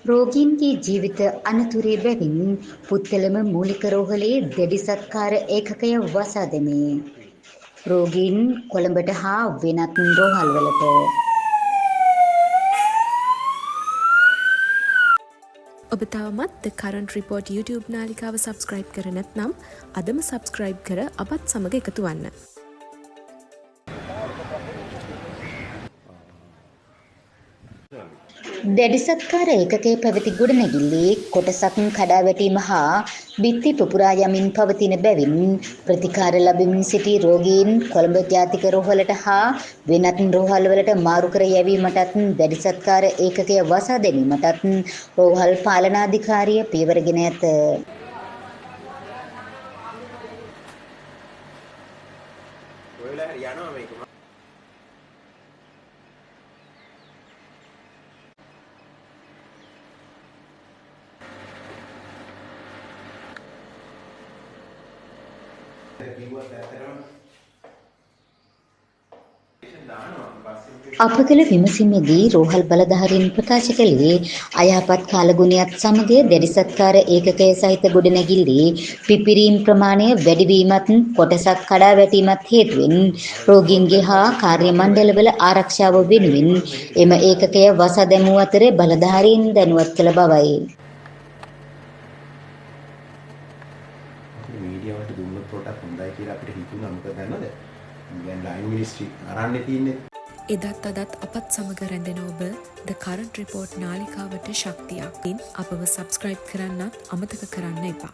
රෝගීන්ගේ ජීවිත අනතුරේ බැවින් පුත්තලම මූලික රෝහලේ දැඩි සත්කාර ඒකකය වසා දැමේ. රෝගීන් කොළඹට හා වෙනත් රෝහල්වලට ඔබ තවමත් The Current Report YouTube නාලිකාව සබස්ක්‍රයිබ් කර නැත්නම් අදම සබස්ක්‍රයිබ් කර අපත් සමග එකතු වන්න. දැඩි සත්කාර ඒකකයේ පැවති ගොඩනැගිල්ලේ කොටසක් කඩා වැටීම හා බිත්ති පුපුරා යමින් පවතින බැවින් ප්‍රතිකාර ලබමින් සිටි රෝගීන් කොළඹ ජාතික රෝහලට හා වෙනත් රෝහල්වලට මාරු කර යැවීමටත් දැඩි සත්කාර ඒකකය වසා දැමීමටත් රෝහල් පාලනාධිකාරිය පියවරගෙන ඇත. අප කළ විමසීමේදී රෝහල් බලධාරීන් ප්‍රකාශ කළේ අයහපත් කාලගුණයත් සමග දැඩි සත්කාර ඒකකය සහිත ගොඩනැගිල්ලේ පිපිරීම් ප්‍රමාණය වැඩිවීමත් කොටසක් කඩා වැටීමත් හේතුවෙන් රෝගීන්ගේ හා කාර්ය මණ්ඩලවල ආරක්ෂාව වෙනුවෙන් එම ඒකකය වසා දැමූ අතර බලධාරීන් දැනුවත් කළ බවයි. මීඩියා වලට දුන්නොත් පොඩක් හොඳයි කියලා අපිට හිතුණා. මොකද දන්නවද? දැන් ලයින් මිනිස්ට්‍රි අරන්නේ තින්නේ. එදත් අදත් අපත් සමග රැඳෙන ඔබ The Current Report නාලිකාවට ශක්තියක්. අපව සබස්ක්‍රයිබ් කරන්නත් අමතක කරන්න එපා.